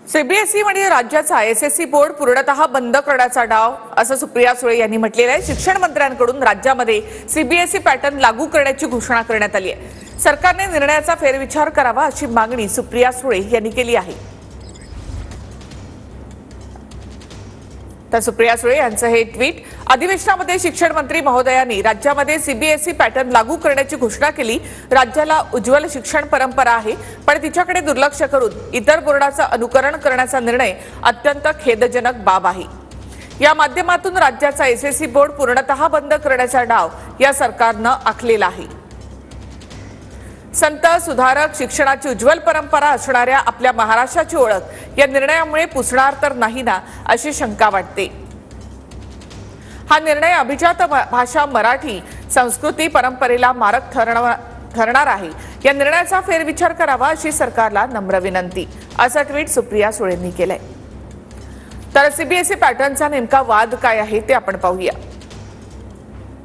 CBSE म्हणजे राज्याचा SSC board पूर्णतः बंद करण्याचा डाव असं सुप्रिया सुळे यांनी म्हटलेलं आहे। शिक्षण मंत्र्यांकडून राज्यामध्ये सीबीएसई पॅटर्न लागू करण्याची घोषणा करण्यात आली आहे। सरकारने निर्णयाचा फेरविचार करावा अशी मागणी सुप्रिया सुळे यांनी केली आहे। तर सुप्रिया सुळे यांचं हे ट्विट, अधिवेशनामध्ये शिक्षण मंत्री महोदयांनी राज्यामध्ये सीबीएसई पॅटर्न लागू करण्याची घोषणा केली। राज्याला उज्ज्वल शिक्षण परंपरा आहे, पण तिच्याकडे दुर्लक्ष करून इतर बोर्डाचं अनुकरण करण्याचा निर्णय अत्यंत खेदजनक बाब आहे। या माध्यमातून राज्याचा एसएससी बोर्ड पूर्णतः बंद करण्याचा डाव या सरकारनं आखलेला आहे। संत सुधारक शिक्षणाची उज्ज्वल परंपरा असणाऱ्या आपल्या महाराष्ट्राची ओळख या निर्णयामुळे पुसणार तर नाही ना, अशी शंका वाटते। हा निर्णय अभिजात भाषा मराठी संस्कृती परंपरेला मारक ठरणार आहे। या निर्णयाचा फेरविचार करावा अशी सरकारला नम्र विनंती, असं ट्विट सुप्रिया सुळेंनी केलंय। तर सीबीएसई पॅटर्नचा नेमका वाद काय आहे ते आपण पाहूया।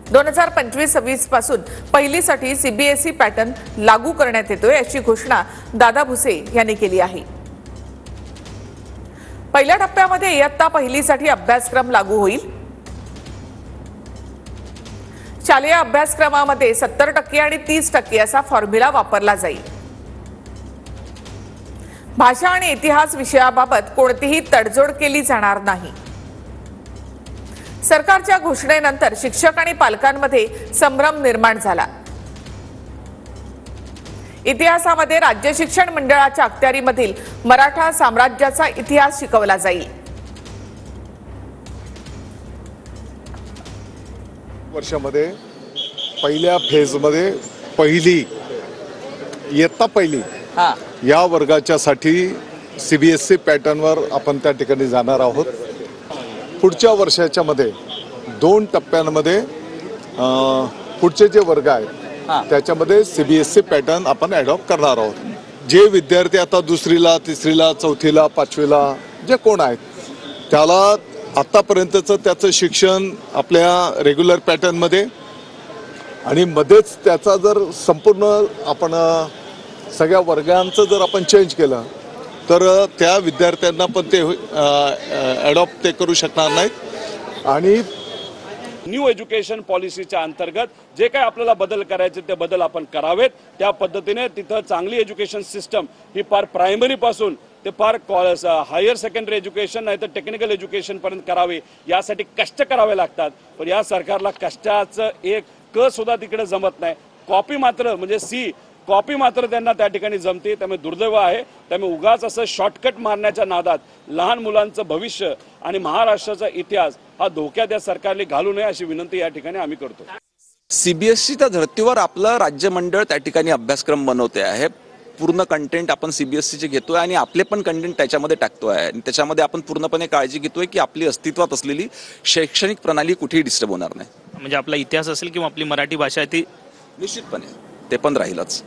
2025-26 पासून पहिलीसाठी सीबीएसई पॅटर्न लागू करण्यात येतोय अशी घोषणा दादा भुसे यांनी केली आहे। पहिल्या टप्प्यामध्ये इयत्ता पहिलीसाठी अभ्यासक्रम लागू होईल। शालेय अभ्यासक्रमामध्ये 70% आणि 30% असा फॉर्म्युला वापरला जाईल। भाषा आणि इतिहास विषयाबाबत कोणतीही तडजोड केली जाणार नाही। सरकारच्या घोषणेनंतर शिक्षक आणि पालकांमध्ये संभ्रम निर्माण झाला। इतिहासामध्ये राज्य शिक्षण मंडळाच्या अखत्यारीमधील मराठा साम्राज्याचा इतिहास शिकवला जाईल। वर्षामध्ये पहिल्या फेजमध्ये पहिली इयत्ता पहिली या वर्गाच्यासाठी सीबीएसई पॅटर्नवर आपण त्या ठिकाणी जाणार आहोत। पुढच्या वर्षाच्या मध्ये 2 टप्प्यांमध्ये पुढचे जे वर्ग आहेत त्याच्यामध्ये सीबीएसई पॅटर्न आपण ॲडॉप्ट करणार आहोत। जे विद्यार्थी आता दुसरीला, तिसरीला, चौथीला, पाचवीला जे कोण आहेत त्याला आतापर्यंतचं त्याचं शिक्षण आपल्या रेग्युलर पॅटर्नमध्ये आणि मध्येच त्याचा जर संपूर्ण आपण सगळ्या वर्गांचं जर आपण चेंज केलं तर त्या विद्यार्थ्यांना पण ते ॲडॉप्ट ते करू शकणार नाहीत। आणि न्यू एज्युकेशन पॉलिसीच्या अंतर्गत जे काही आपल्याला बदल करायचे ते बदल आपण करावेत। त्या पद्धतीने तिथं चांगली एज्युकेशन सिस्टम ही फार प्रायमरी पासून ते फार हायर सेकंडरी एज्युकेशन नाही तर टेक्निकल एज्युकेशन पर्यंत करावे, यासाठी कष्ट करावे लागतात। पण या सरकारला कष्टाचं एक क सुद्धा तिकडे जमत नाही। कॉपी मात्र म्हणजे कॉपी मात्र त्यांना त्या ठिकाणी जमते। त्यामुळे दुर्दैव आहे। त्यामुळे उगाच असं शॉर्टकट मारण्याच्या नादात लहान मुलांचं भविष्य आणि महाराष्ट्राचा इतिहास हा धोक्यात या सरकारने घालू नये अशी विनंती या ठिकाणी आम्ही करतो। सीबीएसईच्या धर्तीवर आपलं राज्य मंडळ त्या ठिकाणी अभ्यासक्रम बनवते आहे। पूर्ण कंटेंट आपण सीबीएसईचे घेतोय आणि आपले पण कंटेंट त्याच्यामध्ये टाकतोय आणि त्याच्यामध्ये आपण पूर्णपणे काळजी घेतोय की आपली अस्तित्वात असलेली शैक्षणिक प्रणाली कुठेही डिस्टर्ब होणार नाही। म्हणजे आपला इतिहास असेल किंवा आपली मराठी भाषा आहे ती निश्चितपणे ते पण राहीलच।